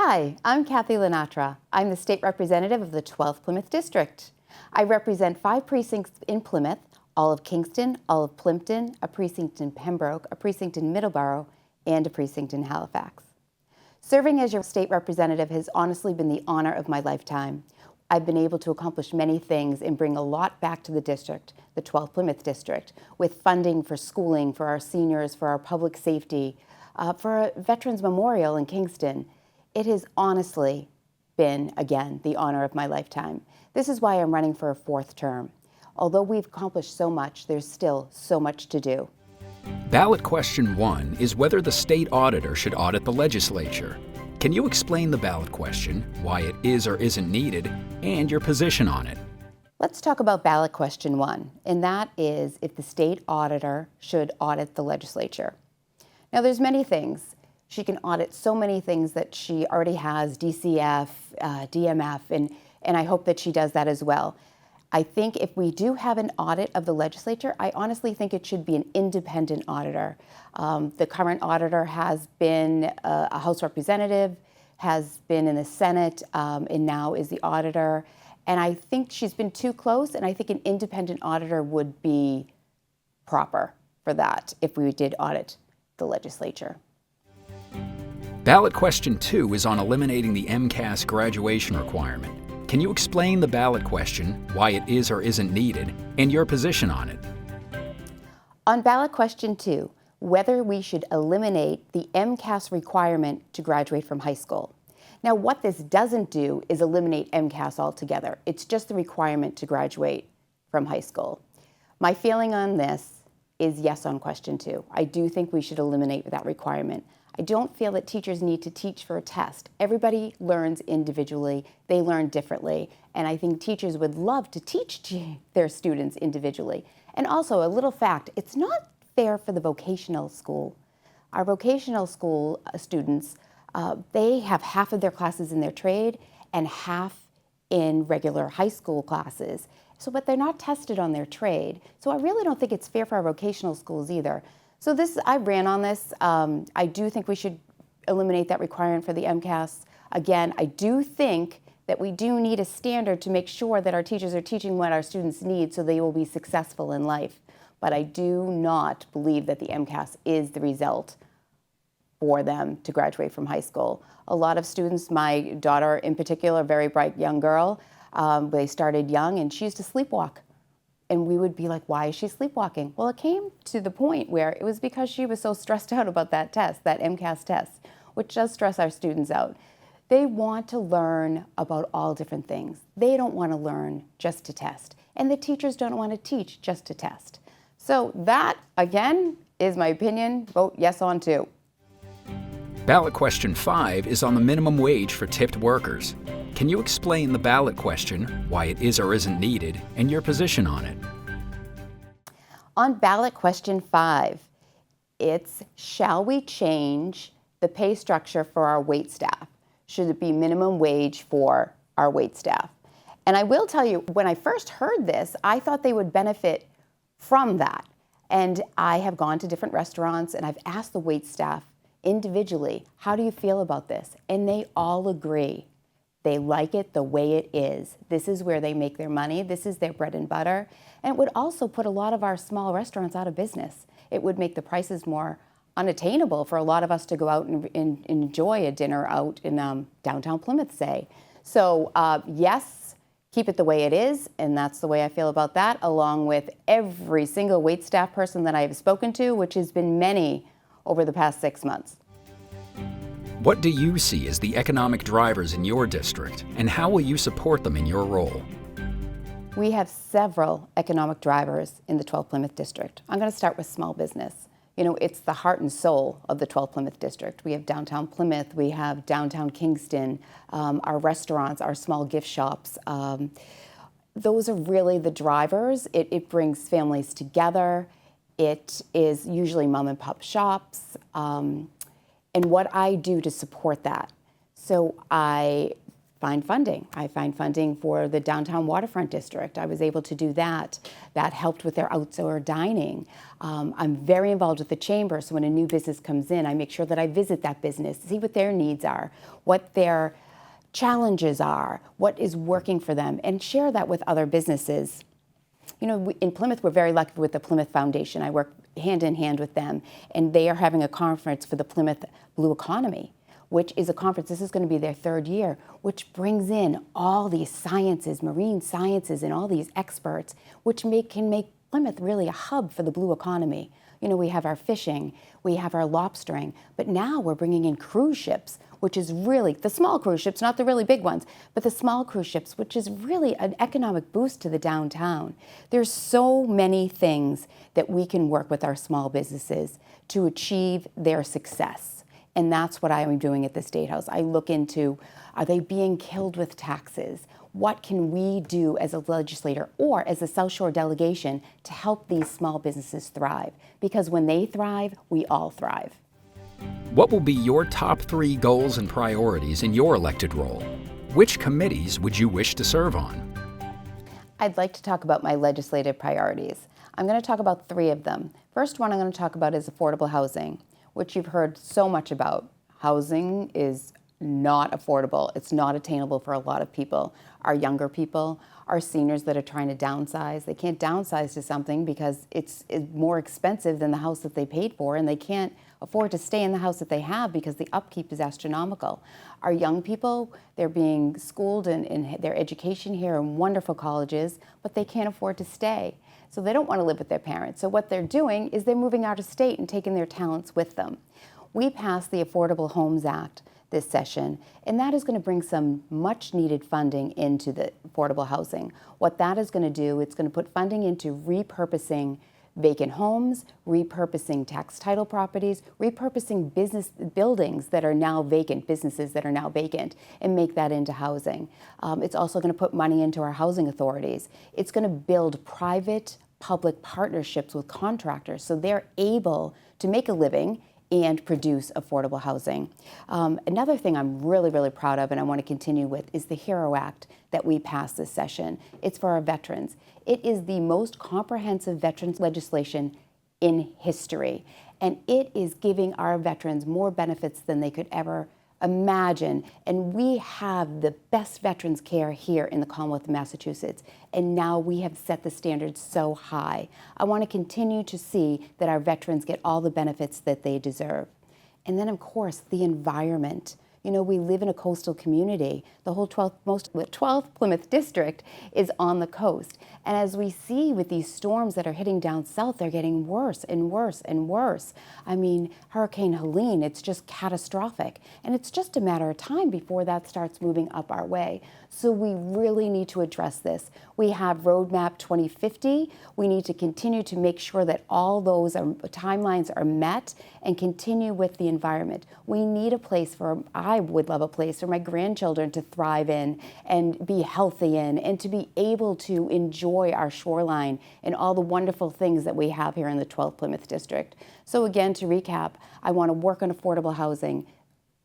Hi, I'm LaNatra. I'm the state representative of the 12th Plymouth District. I represent 5 precincts in Plymouth, all of Kingston, all of Plimpton, a precinct in Pembroke, a precinct in Middleborough, and a precinct in Halifax. Serving as your state representative has honestly been the honor of my lifetime. I've been able to accomplish many things and bring a lot back to the district, the 12th Plymouth District, with funding for schooling, for our seniors, for our public safety, for a Veterans Memorial in Kingston. It has honestly been, again, the honor of my lifetime. This is why I'm running for a 4th term. Although we've accomplished so much, there's still so much to do. Ballot question 1 is whether the state auditor should audit the legislature. Can you explain the ballot question, why it is or isn't needed, and your position on it? Let's talk about ballot question 1, and that is if the state auditor should audit the legislature. Now, there's many things. She can audit so many things that she already has, DCF, DMF, and I hope that she does that as well. I think if we do have an audit of the legislature, I honestly think it should be an independent auditor. The current auditor has been a House representative, has been in the Senate, and now is the auditor. And I think she's been too close, and I think an independent auditor would be proper for that if we did audit the legislature. Ballot question 2 is on eliminating the MCAS graduation requirement. Can you explain the ballot question, why it is or isn't needed, and your position on it? On ballot question 2, whether we should eliminate the MCAS requirement to graduate from high school. Now, what this doesn't do is eliminate MCAS altogether. It's just the requirement to graduate from high school. My feeling on this is yes on question 2. I do think we should eliminate that requirement. I don't feel that teachers need to teach for a test. Everybody learns individually, they learn differently, and I think teachers would love to teach their students individually. And also, a little fact, it's not fair for the vocational school. Our vocational school students, they have half of their classes in their trade and half in regular high school classes. But they're not tested on their trade. So I really don't think it's fair for our vocational schools either. So I ran on this. I do think we should eliminate that requirement for the MCAS. Again, I do think that we do need a standard to make sure that our teachers are teaching what our students need so they will be successful in life. But I do not believe that the MCAS is the result for them to graduate from high school. A lot of students, my daughter in particular, a very bright young girl, they started young and she used to sleepwalk. And we would be like, why is she sleepwalking? Well, it came to the point where it was because she was so stressed out about that test, that MCAS test, which does stress our students out. They want to learn about all different things. They don't want to learn just to test. And the teachers don't want to teach just to test. So that, again, is my opinion. Vote yes on 2. Ballot question 5 is on the minimum wage for tipped workers. Can you explain the ballot question, why it is or isn't needed, and your position on it? On ballot question 5, it's shall we change the pay structure for our wait staff? Should it be minimum wage for our wait staff? And I will tell you, when I first heard this, I thought they would benefit from that. And I have gone to different restaurants and I've asked the wait staff individually, how do you feel about this? And they all agree. They like it the way it is. This is where they make their money. This is their bread and butter. And it would also put a lot of our small restaurants out of business. It would make the prices more unattainable for a lot of us to go out and enjoy a dinner out in downtown Plymouth, say. So yes, keep it the way it is, and that's the way I feel about that, along with every single waitstaff person that I have spoken to, which has been many over the past 6 months. What do you see as the economic drivers in your district, and how will you support them in your role? We have several economic drivers in the 12th Plymouth District. I'm going to start with small business. You know, it's the heart and soul of the 12th Plymouth District. We have downtown Plymouth, we have downtown Kingston, our restaurants, our small gift shops. Those are really the drivers. It brings families together. It is usually mom and pop shops. And what I do to support that. So I find funding. I find funding for the downtown waterfront district. I was able to do that. That helped with their outdoor dining. I'm very involved with the chamber, so when a new business comes in, I make sure that I visit that business, see what their needs are, what their challenges are, what is working for them, and share that with other businesses. You know, in Plymouth, we're very lucky with the Plymouth Foundation. I work hand in hand with them, and they are having a conference for the Plymouth Blue Economy, which is a conference, this is going to be their third year, which brings in all these sciences, marine sciences, and all these experts, which can make Plymouth really a hub for the blue economy. You know, we have our fishing, we have our lobstering, but now we're bringing in cruise ships, which is really, the small cruise ships, not the really big ones, but the small cruise ships, which is really an economic boost to the downtown. There's so many things that we can work with our small businesses to achieve their success. And that's what I am doing at the State House. I look into, are they being killed with taxes? What can we do as a legislator or as a South Shore delegation to help these small businesses thrive? Because when they thrive, we all thrive. What will be your top 3 goals and priorities in your elected role? Which committees would you wish to serve on? I'd like to talk about my legislative priorities. I'm going to talk about 3 of them. First one I'm going to talk about is affordable housing, which you've heard so much about. Housing is not affordable. It's not attainable for a lot of people. Our younger people, our seniors that are trying to downsize, they can't downsize to something because it's more expensive than the house that they paid for, and they can't afford to stay in the house that they have because the upkeep is astronomical. Our young people, they're being schooled in their education here in wonderful colleges, but they can't afford to stay. So they don't want to live with their parents. So what they're doing is they're moving out of state and taking their talents with them. We passed the Affordable Homes Act this session, and that is going to bring some much needed funding into the affordable housing. What that is going to do, it's going to put funding into repurposing vacant homes, repurposing tax title properties, repurposing business buildings that are now vacant, businesses that are now vacant, and make that into housing. It's also going to put money into our housing authorities. It's going to build private-public partnerships with contractors so they're able to make a living and produce affordable housing. Another thing I'm really, really proud of and I want to continue with is the HERO Act that we passed this session. It's for our veterans. It is the most comprehensive veterans legislation in history, and it is giving our veterans more benefits than they could ever imagine. And we have the best veterans care here in the Commonwealth of Massachusetts, and now we have set the standards so high. I want to continue to see that our veterans get all the benefits that they deserve. And then, of course, the environment. You know, we live in a coastal community. The whole 12th Plymouth district is on the coast. And as we see with these storms that are hitting down south, they're getting worse and worse and worse. I mean, Hurricane Helene, it's just catastrophic. And it's just a matter of time before that starts moving up our way. So we really need to address this. We have Roadmap 2050. We need to continue to make sure that all those timelines are met and continue with the environment. We need a place for, I would love a place for my grandchildren to thrive in and be healthy in and to be able to enjoy our shoreline and all the wonderful things that we have here in the 12th Plymouth District. So again, to recap, I want to work on affordable housing.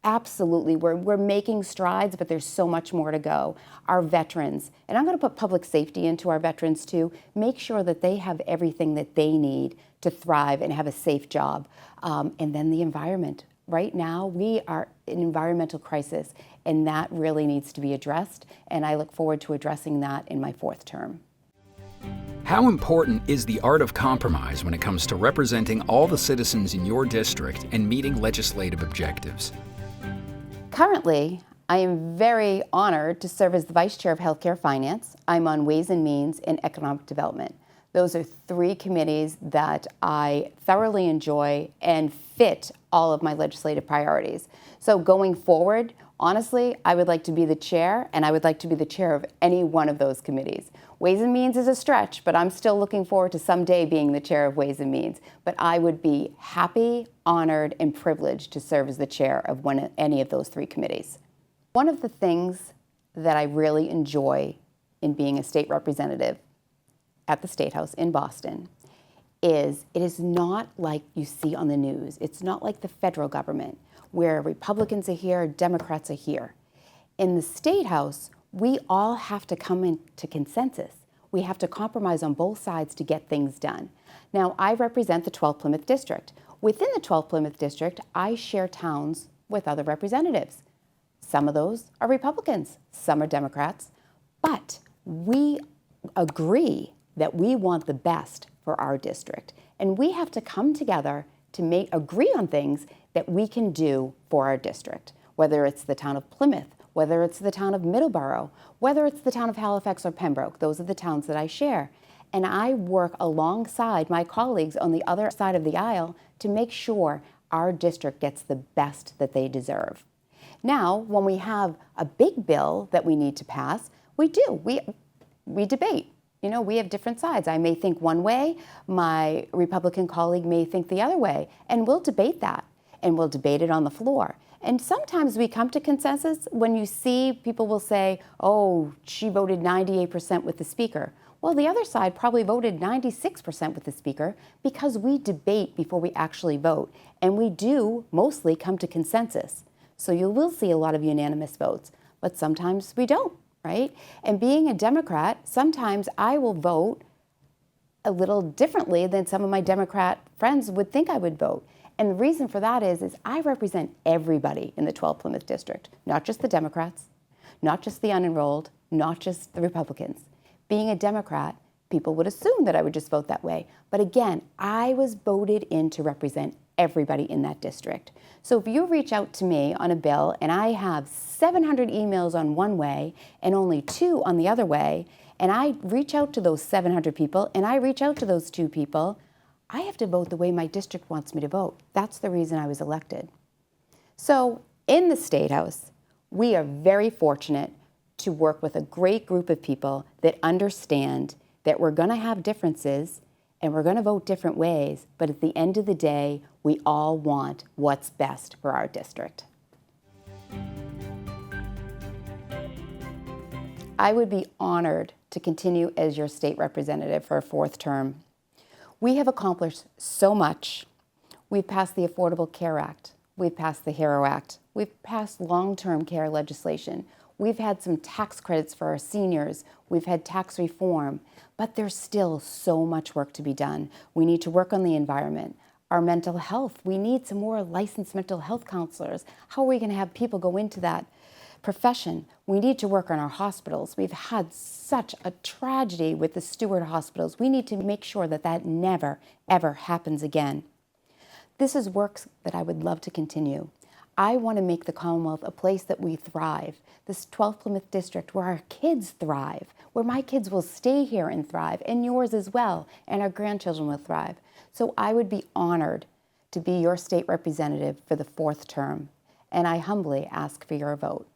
Absolutely, we're making strides, but there's so much more to go. Our veterans, and I'm going to put public safety into our veterans too, make sure that they have everything that they need to thrive and have a safe job. And then the environment. Right now, we are in environmental crisis, and that really needs to be addressed, and I look forward to addressing that in my 4th term. How important is the art of compromise when it comes to representing all the citizens in your district and meeting legislative objectives? Currently, I am very honored to serve as the Vice Chair of Healthcare Finance. I'm on Ways and Means and Economic Development. Those are 3 committees that I thoroughly enjoy and fit all of my legislative priorities. So going forward, honestly, I would like to be the chair, and I would like to be the chair of any one of those committees. Ways and Means is a stretch, but I'm still looking forward to someday being the chair of Ways and Means. But I would be happy, honored, and privileged to serve as the chair of any of those 3 committees. One of the things that I really enjoy in being a state representative at the State House in Boston is it is not like you see on the news. It's not like the federal government where Republicans are here, Democrats are here. In the State House, we all have to come into consensus. We have to compromise on both sides to get things done. Now, I represent the 12th Plymouth District. Within the 12th Plymouth District, I share towns with other representatives. Some of those are Republicans, some are Democrats, but we agree that we want the best for our district. And we have to come together to agree on things that we can do for our district, whether it's the town of Plymouth, whether it's the town of Middleborough, whether it's the town of Halifax or Pembroke. Those are the towns that I share. And I work alongside my colleagues on the other side of the aisle to make sure our district gets the best that they deserve. Now, when we have a big bill that we need to pass, we do. We debate. You know, we have different sides. I may think one way, my Republican colleague may think the other way, and we'll debate that, and we'll debate it on the floor. And sometimes we come to consensus when you see people will say, oh, she voted 98% with the speaker. Well, the other side probably voted 96% with the speaker because we debate before we actually vote, and we do mostly come to consensus. So you will see a lot of unanimous votes, but sometimes we don't, right? And being a Democrat, sometimes I will vote a little differently than some of my Democrat friends would think I would vote. And the reason for that is I represent everybody in the 12th Plymouth District, not just the Democrats, not just the unenrolled, not just the Republicans. Being a Democrat, people would assume that I would just vote that way. But again, I was voted in to represent everybody in that district. So if you reach out to me on a bill and I have 700 emails on one way and only 2 on the other way, and I reach out to those 700 people and I reach out to those 2 people, I have to vote the way my district wants me to vote. That's the reason I was elected. So in the State House, we are very fortunate to work with a great group of people that understand that we're going to have differences and we're going to vote different ways, but at the end of the day, we all want what's best for our district. I would be honored to continue as your state representative for a 4th term. We have accomplished so much. We've passed the Affordable Care Act. We've passed the HERO Act. We've passed long-term care legislation. We've had some tax credits for our seniors. We've had tax reform, but there's still so much work to be done. We need to work on the environment, our mental health. We need some more licensed mental health counselors. How are we going to have people go into that profession? We need to work on our hospitals. We've had such a tragedy with the Stewart hospitals. We need to make sure that that never, ever happens again. This is work that I would love to continue. I want to make the Commonwealth a place that we thrive, this 12th Plymouth District where our kids thrive, where my kids will stay here and thrive, and yours as well, and our grandchildren will thrive. So I would be honored to be your state representative for the 4th term, and I humbly ask for your vote.